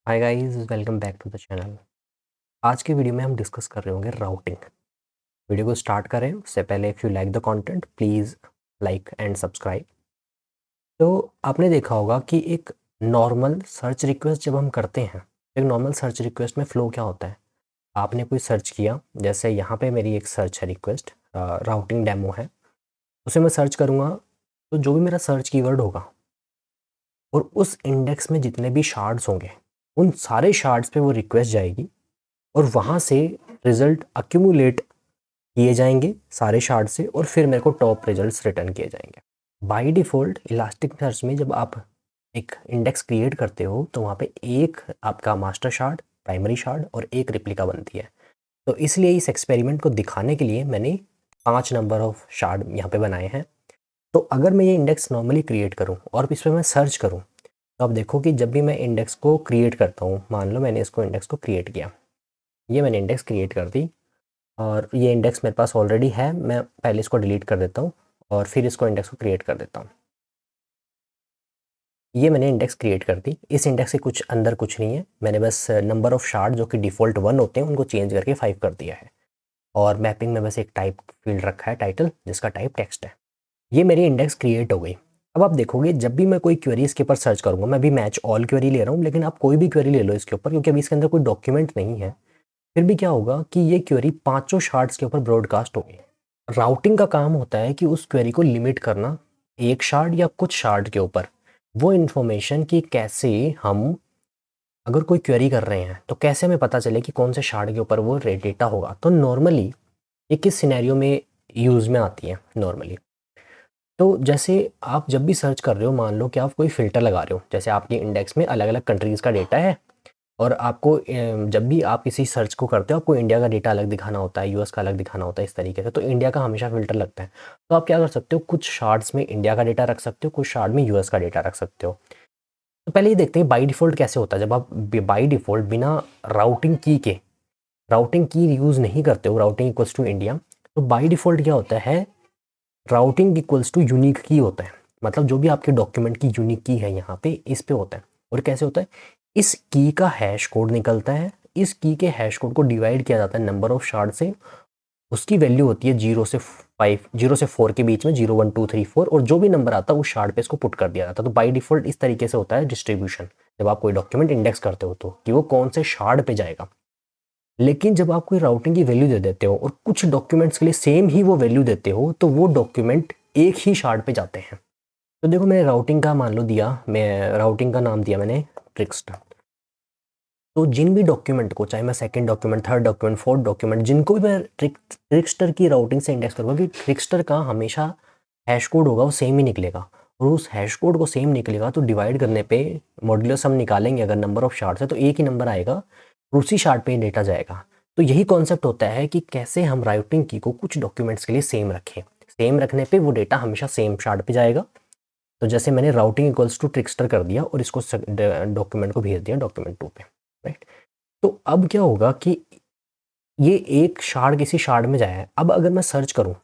Hi guys, welcome back to the channel. आज के video में हम डिस्कस कर रहे होंगे राउटिंग। वीडियो को स्टार्ट करें उससे पहले if you like the content please like and subscribe. तो आपने देखा होगा कि एक नॉर्मल सर्च रिक्वेस्ट जब हम करते हैं, एक नॉर्मल सर्च रिक्वेस्ट में फ़्लो क्या होता है। आपने कोई सर्च किया, जैसे यहाँ पे मेरी एक सर्च है रिक्वेस्ट, राउटिंग डेमो है, उसे मैं सर्च करूँगा। तो जो भी मेरा सर्च कीवर्ड होगा और उस इंडेक्स में जितने भी शार्ड्स होंगे, उन सारे शार्ड्स पे वो रिक्वेस्ट जाएगी और वहाँ से रिज़ल्ट अक्यूमुलेट किए जाएंगे सारे शार्ड से, और फिर मेरे को टॉप रिजल्ट्स रिटर्न किए जाएंगे। बाय डिफ़ॉल्ट इलास्टिक सर्च में जब आप एक इंडेक्स क्रिएट करते हो तो वहाँ पे एक आपका मास्टर शार्ड, प्राइमरी शार्ड और एक रिप्लिका बनती है। तो इसलिए इस एक्सपेरिमेंट को दिखाने के लिए मैंने 5 नंबर ऑफ शार्ड यहाँ पे बनाए हैं। तो अगर मैं ये इंडेक्स नॉर्मली क्रिएट करूँ और इस पर मैं सर्च करूँ, तो आप देखो कि जब भी मैं इंडेक्स को क्रिएट करता हूँ, मान लो मैंने इसको इंडेक्स को क्रिएट किया, ये मैंने इंडेक्स क्रिएट कर दी और ये इंडेक्स मेरे पास ऑलरेडी है। मैं पहले इसको डिलीट कर देता हूँ और फिर इसको इंडेक्स को क्रिएट कर देता हूँ। ये मैंने इंडेक्स क्रिएट कर दी। इस इंडेक्स के कुछ अंदर कुछ नहीं है, मैंने बस नंबर ऑफ शार्ड जो कि डिफ़ॉल्ट 1 होते हैं उनको चेंज करके 5 कर दिया है, और मैपिंग में बस एक टाइप फील्ड रखा है टाइटल, जिसका टाइप टेक्स्ट है। ये मेरी इंडेक्स क्रिएट हो गई। अब आप देखोगे जब भी मैं कोई क्वेरी इसके ऊपर सर्च करूँगा, मैं भी मैच ऑल क्वेरी ले रहा हूँ, लेकिन आप कोई भी क्वेरी ले लो इसके ऊपर, क्योंकि अभी इसके अंदर कोई डॉक्यूमेंट नहीं है। फिर भी क्या होगा कि ये क्वेरी पाँचों शार्ड्स के ऊपर ब्रॉडकास्ट होगी। राउटिंग का काम होता है कि उस क्वेरी को लिमिट करना एक शार्ड या कुछ शार्ड के ऊपर, वो इन्फॉर्मेशन कि कैसे हम अगर कोई क्वेरी कर रहे हैं तो कैसे हमें पता चले कि कौन से शार्ड के ऊपर वो डेटा होगा। तो नॉर्मली ये किस सिनेरियो में यूज़ में आती है नॉर्मली। तो जैसे आप जब भी सर्च कर रहे हो, मान लो कि आप कोई फ़िल्टर लगा रहे हो, जैसे आपके इंडेक्स में अलग अलग कंट्रीज़ का डेटा है और आपको जब भी आप किसी सर्च को करते हो आपको इंडिया का डेटा अलग दिखाना होता है, यूएस का अलग दिखाना होता है, इस तरीके से। तो इंडिया का हमेशा फ़िल्टर लगता है। तो आप क्या कर सकते हो, कुछ शार्ड्स में इंडिया का डेटा रख सकते हो, कुछ शार्ड में यूएस का डेटा रख सकते हो। तो पहले ये देखते हैं बाय डिफ़ॉल्ट कैसे होता है। जब आप बाय डिफ़ॉल्ट बिना राउटिंग की यूज़ नहीं करते हो, राउटिंग इक्वल्स टू इंडिया, तो बाय डिफ़ॉल्ट क्या होता है, राउटिंग इक्वल्स टू यूनिक की होता है। मतलब जो भी आपके डॉक्यूमेंट की यूनिक की है यहाँ पे, इस पे होता है। और कैसे होता है, इस की का हैश कोड निकलता है, इस की के हैश कोड को डिवाइड किया जाता है नंबर ऑफ शार्ड से, उसकी वैल्यू होती है 0 से 4 के बीच में, 0 1 2 3 4, और जो भी नंबर आता है उस शार्ड पे इसको पुट कर दिया जाता है। तो बाय डिफ़ॉल्ट इस तरीके से होता है डिस्ट्रीब्यूशन, जब आप कोई डॉक्यूमेंट इंडेक्स करते हो तो, कि वो कौन से शार्ड पे जाएगा। लेकिन जब आप कोई राउटिंग की वैल्यू दे देते हो और कुछ डॉक्यूमेंट्स के लिए सेम ही वो वैल्यू देते हो, तो वो डॉक्यूमेंट एक ही शार्ड पे जाते हैं। तो देखो मैंने राउटिंग का मान लो दिया, मैं राउटिंग का नाम दिया मैंने ट्रिक्स्टर। तो जिन भी डॉक्यूमेंट को, चाहे मैं second document, third document, fourth document, जिनको भी मैं ट्रिक्स्टर की राउटिंग से इंडेक्स करूँगा, कि ट्रिक्स्टर का हमेशा हैश कोड होगा वो सेम ही निकलेगा, और उस हैश कोड को सेम निकलेगा तो डिवाइड करने पे मॉड्यूलस हम निकालेंगे, अगर नंबर ऑफ शार्ड्स है तो एक ही नंबर आएगा और उसी शार्ड पे डेटा जाएगा। तो यही कॉन्सेप्ट होता है कि कैसे हम राउटिंग की को कुछ डॉक्यूमेंट्स के लिए सेम रखें। सेम रखने पे वो डेटा हमेशा सेम शार्ड पे जाएगा। तो जैसे मैंने राउटिंग इक्वल्स टू ट्रिक्स्टर कर दिया और इसको डॉक्यूमेंट को भेज दिया डॉक्यूमेंट 2 पे, राइट। तो अब क्या होगा कि ये एक शार्ड किसी शार्ड में जाया है। अब अगर मैं सर्च करूं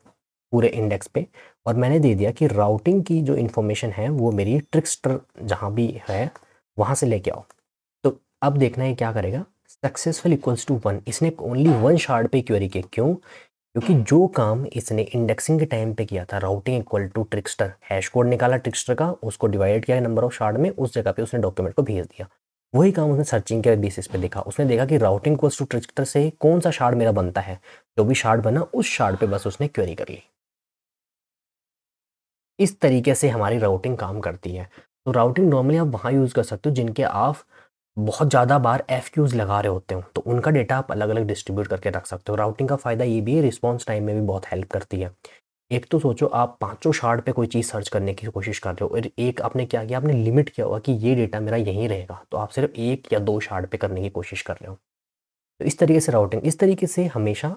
पूरे इंडेक्स पे और मैंने दे दिया कि राउटिंग की जो इन्फॉर्मेशन है वो मेरी ट्रिक्स्टर जहां भी है वहां से लेके आओ, तो अब देखना है क्या करेगा। सक्सेसफुल इक्वल्स टू 1, इसने ओनली 1 शार्ड पे क्वेरी की। क्यों? क्योंकि जो काम इसने इंडेक्सिंग के टाइम पे किया था, routing equal to trickster, hash code निकाला ट्रिक्स्टर का, उसको डिवाइड किया नंबर ऑफ शार्ड में, उस जगह पे उसने डॉक्यूमेंट को भेज दिया। वही काम उसने सर्चिंग के बेसिस पे देखा। उसने देखा कि राउटिंग इक्वल्स टू ट्रिक्स्टर से कौन सा शार्ड मेरा बनता है, जो भी शार्ड बना उस शार्ड पे बस उसने क्वेरी कर ली। इस तरीके से हमारी राउटिंग काम करती है। तो राउटिंग नॉर्मली आप वहाँ यूज़ कर सकते हो जिनके आप बहुत ज़्यादा बार एफक्यूज़ लगा रहे होते हो, तो उनका डेटा आप अलग अलग डिस्ट्रीब्यूट करके रख सकते हो। राउटिंग का फ़ायदा ये भी है, रिस्पॉन्स टाइम में भी बहुत हेल्प करती है। एक तो सोचो आप पाँचों शार्ड पे कोई चीज़ सर्च करने की कोशिश कर रहे हो, और एक आपने क्या किया, आपने लिमिट किया हुआ कि ये डेटा मेरा यहीं रहेगा, तो आप सिर्फ 1 या 2 शार्ड पे करने की कोशिश कर रहे हो। तो इस तरीके से राउटिंग, इस तरीके से हमेशा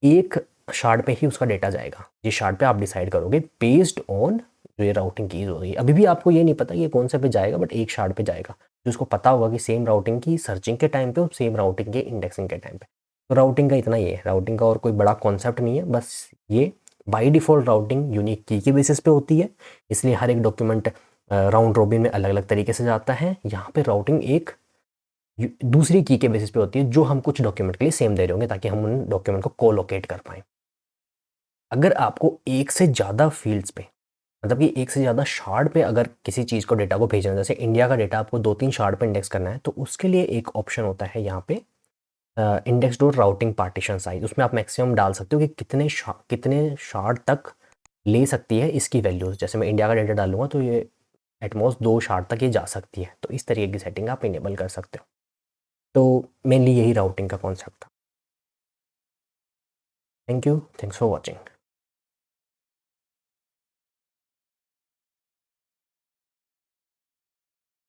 एक शार्ड पे ही उसका डेटा जाएगा, जिस शार्ड पे आप डिसाइड करोगे बेस्ड ऑन जो ये राउटिंग कीज़ होगी। अभी भी आपको ये नहीं पता ये कौन से पे जाएगा, बट एक शार्ड पे जाएगा जो उसको पता होगा कि सेम राउटिंग की सर्चिंग के टाइम पे और सेम राउटिंग के इंडेक्सिंग के टाइम पे। तो राउटिंग का इतना ही है, राउटिंग का और कोई बड़ा कॉन्सेप्ट नहीं है, बस ये बाय डिफ़ॉल्ट राउटिंग यूनिक की के बेसिस पे होती है, इसलिए हर एक डॉक्यूमेंट राउंड रॉबिन में अलग अलग तरीके से जाता है। यहाँ पे राउटिंग एक दूसरी की के बेसिस पे होती है जो हम कुछ डॉक्यूमेंट के लिए सेम दे रहे होंगे ताकि हम उन डॉक्यूमेंट को कोलोकेट कर पाएँ। अगर आपको एक से ज़्यादा फील्ड्स पे, मतलब कि एक से ज़्यादा शार्ड पे अगर किसी चीज़ को डेटा को भेजना है, जैसे इंडिया का डेटा आपको 2-3 शार्ड पे इंडेक्स करना है, तो उसके लिए एक ऑप्शन होता है यहाँ पे index dot routing partition size. उसमें आप मैक्सिमम डाल सकते हो कि कितने शार्ड तक ले सकती है इसकी वैल्यूज़। जैसे मैं इंडिया का डेटा डालूँगा तो ये एट मोस्ट 2 शार्ड तक ये जा सकती है। तो इस तरीके की सेटिंग आप इनेबल कर सकते हो। तो मेनली यही राउटिंग का कॉन्सेप्ट था। Thank you, thanks for watching.